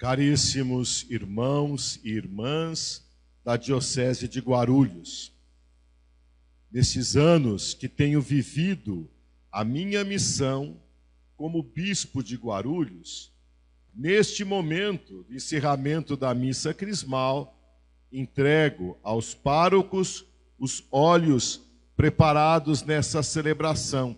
Caríssimos irmãos e irmãs da Diocese de Guarulhos, nesses anos que tenho vivido a minha missão como bispo de Guarulhos, neste momento de encerramento da missa crismal, entrego aos párocos os óleos preparados nessa celebração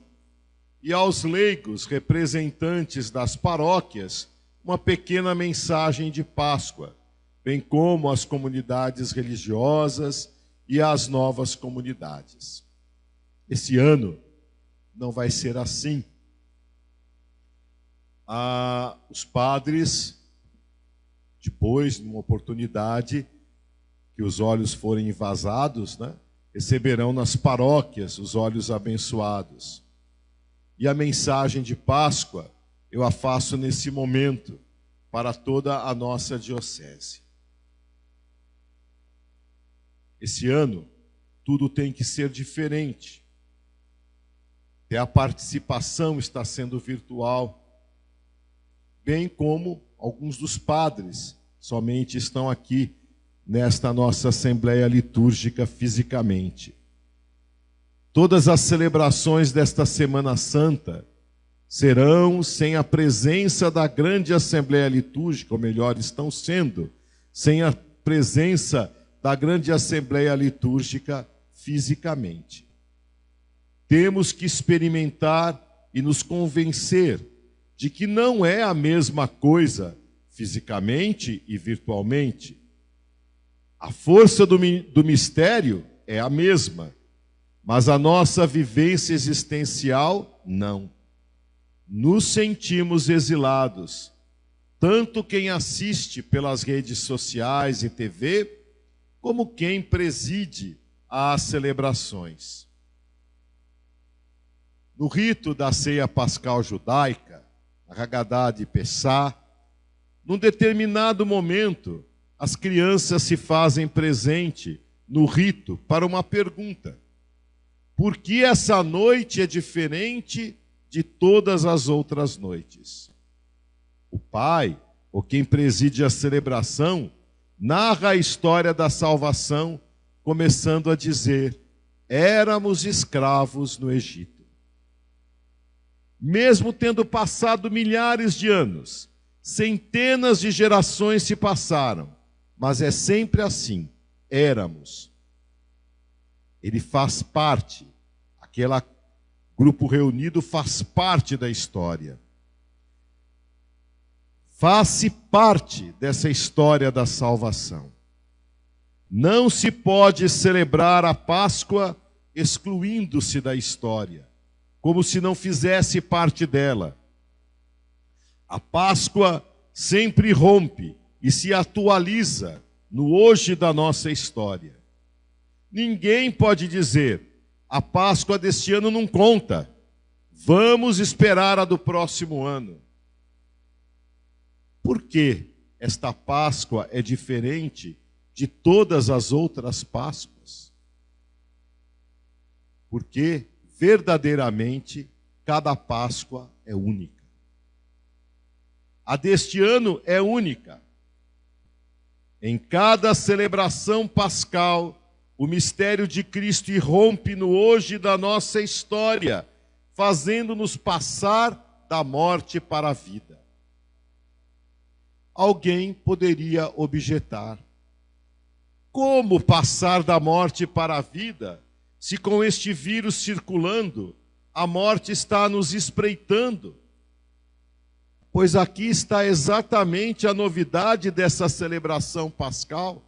e aos leigos representantes das paróquias uma pequena mensagem de Páscoa, bem como as comunidades religiosas e as novas comunidades. Esse ano não vai ser assim. Os padres, depois, numa oportunidade que os óleos forem envasados, receberão nas paróquias os óleos abençoados. E a mensagem de Páscoa eu a faço nesse momento para toda a nossa diocese. Esse ano, tudo tem que ser diferente. Até a participação está sendo virtual, bem como alguns dos padres somente estão aqui nesta nossa Assembleia Litúrgica fisicamente. Todas as celebrações desta Semana Santa serão sem a presença da grande Assembleia Litúrgica, ou melhor, estão sendo sem a presença da grande Assembleia Litúrgica fisicamente. Temos que experimentar e nos convencer de que não é a mesma coisa fisicamente e virtualmente. A força do mistério é a mesma, mas a nossa vivência existencial, não. Nos sentimos exilados, tanto quem assiste pelas redes sociais e TV, como quem preside às celebrações. No rito da ceia pascal judaica, a Haggadah de Pessah, num determinado momento, as crianças se fazem presente no rito para uma pergunta: por que essa noite é diferente de todas as outras noites? O pai, ou quem preside a celebração, narra a história da salvação, começando a dizer: éramos escravos no Egito. Mesmo tendo passado milhares de anos, centenas de gerações se passaram, mas é sempre assim, éramos. Ele faz parte, aquele grupo reunido faz parte da história. Faz-se parte dessa história da salvação. Não se pode celebrar a Páscoa excluindo-se da história, como se não fizesse parte dela. A Páscoa sempre rompe e se atualiza no hoje da nossa história. Ninguém pode dizer: a Páscoa deste ano não conta, vamos esperar a do próximo ano. Por que esta Páscoa é diferente de todas as outras Páscoas? Porque verdadeiramente cada Páscoa é única. A deste ano é única. Em cada celebração pascal, o mistério de Cristo irrompe no hoje da nossa história, fazendo-nos passar da morte para a vida. Alguém poderia objetar: como passar da morte para a vida, se com este vírus circulando, a morte está nos espreitando? Pois aqui está exatamente a novidade dessa celebração pascal.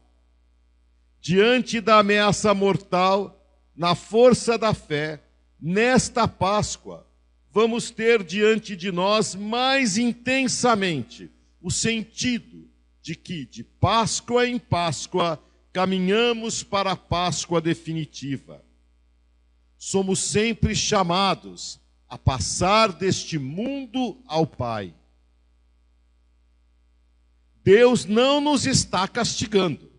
Diante da ameaça mortal, na força da fé, nesta Páscoa, vamos ter diante de nós mais intensamente o sentido de que, de Páscoa em Páscoa, caminhamos para a Páscoa definitiva. Somos sempre chamados a passar deste mundo ao Pai. Deus não nos está castigando,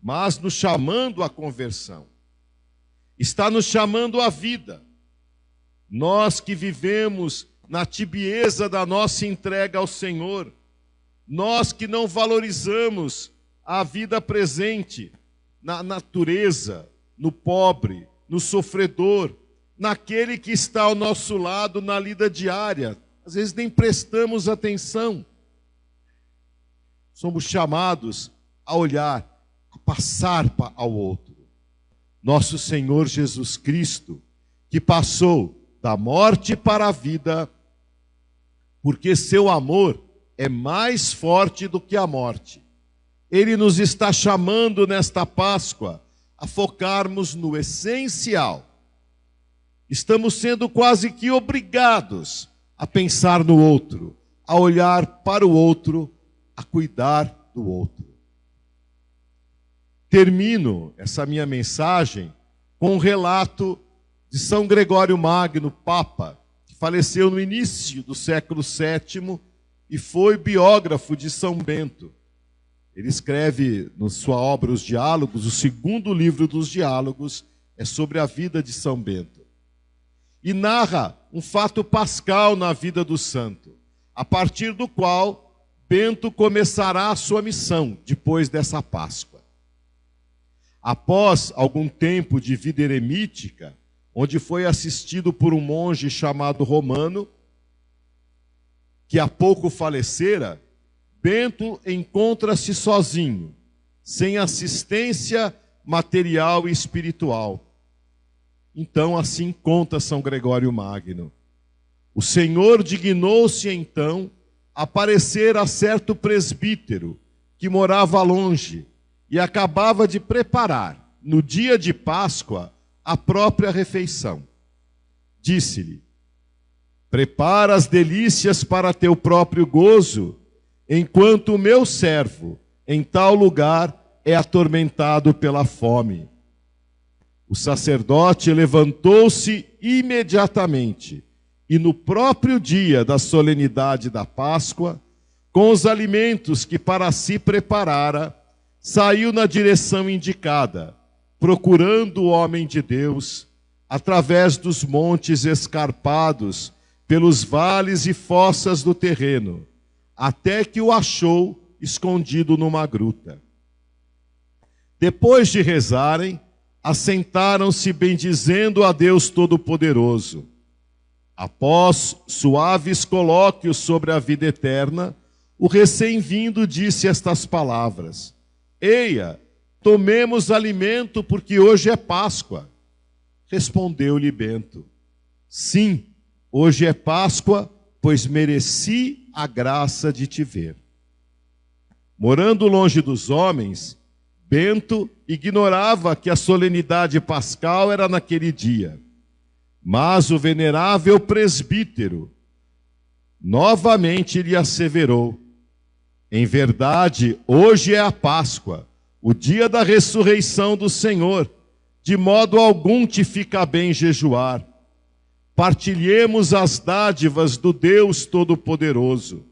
mas nos chamando à conversão. Está nos chamando à vida. Nós que vivemos na tibieza da nossa entrega ao Senhor, Nós que não valorizamos a vida presente, na natureza, no pobre, no sofredor, naquele que está ao nosso lado na lida diária. Às vezes nem prestamos atenção. Somos chamados a olhar, a passar ao outro. Nosso Senhor Jesus Cristo, que passou da morte para a vida, porque seu amor é mais forte do que a morte. Ele nos está chamando nesta Páscoa a focarmos no essencial. Estamos sendo quase que obrigados a pensar no outro, a olhar para o outro, a cuidar do outro. Termino essa minha mensagem com um relato de São Gregório Magno, Papa, que faleceu no início do século VII e foi biógrafo de São Bento. Ele escreve na sua obra Os Diálogos, o segundo livro dos Diálogos é sobre a vida de São Bento. E narra um fato pascal na vida do santo, a partir do qual Bento começará a sua missão depois dessa Páscoa. Após algum tempo de vida eremítica, onde foi assistido por um monge chamado Romano, que há pouco falecera, Bento encontra-se sozinho, sem assistência material e espiritual. Então, assim conta São Gregório Magno. O Senhor dignou-se então aparecer a certo presbítero que morava longe e acabava de preparar, no dia de Páscoa, a própria refeição. Disse-lhe: prepara as delícias para teu próprio gozo, enquanto o meu servo, em tal lugar, é atormentado pela fome. O sacerdote levantou-se imediatamente e no próprio dia da solenidade da Páscoa, com os alimentos que para si preparara, saiu na direção indicada, procurando o homem de Deus, através dos montes escarpados, pelos vales e fossas do terreno, até que o achou escondido numa gruta. Depois de rezarem, assentaram-se bendizendo a Deus Todo-Poderoso. Após suaves colóquios sobre a vida eterna, o recém-vindo disse estas palavras: Eia, tomemos alimento, porque hoje é Páscoa. Respondeu-lhe Bento: Sim, hoje é Páscoa, pois mereci a graça de te ver. Morando longe dos homens, Bento ignorava que a solenidade pascal era naquele dia. Mas o venerável presbítero novamente lhe asseverou: em verdade, hoje é a Páscoa, o dia da ressurreição do Senhor, de modo algum te fica bem jejuar. Partilhemos as dádivas do Deus Todo-Poderoso.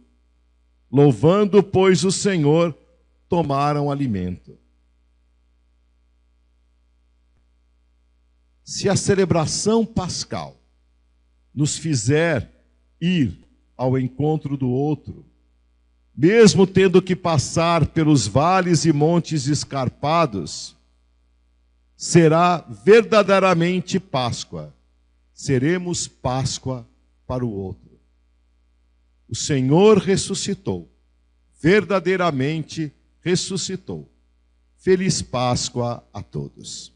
Louvando, pois, o Senhor, tomaram alimento. Se a celebração pascal nos fizer ir ao encontro do outro, mesmo tendo que passar pelos vales e montes escarpados, será verdadeiramente Páscoa. Seremos Páscoa para o outro. O Senhor ressuscitou, verdadeiramente ressuscitou. Feliz Páscoa a todos.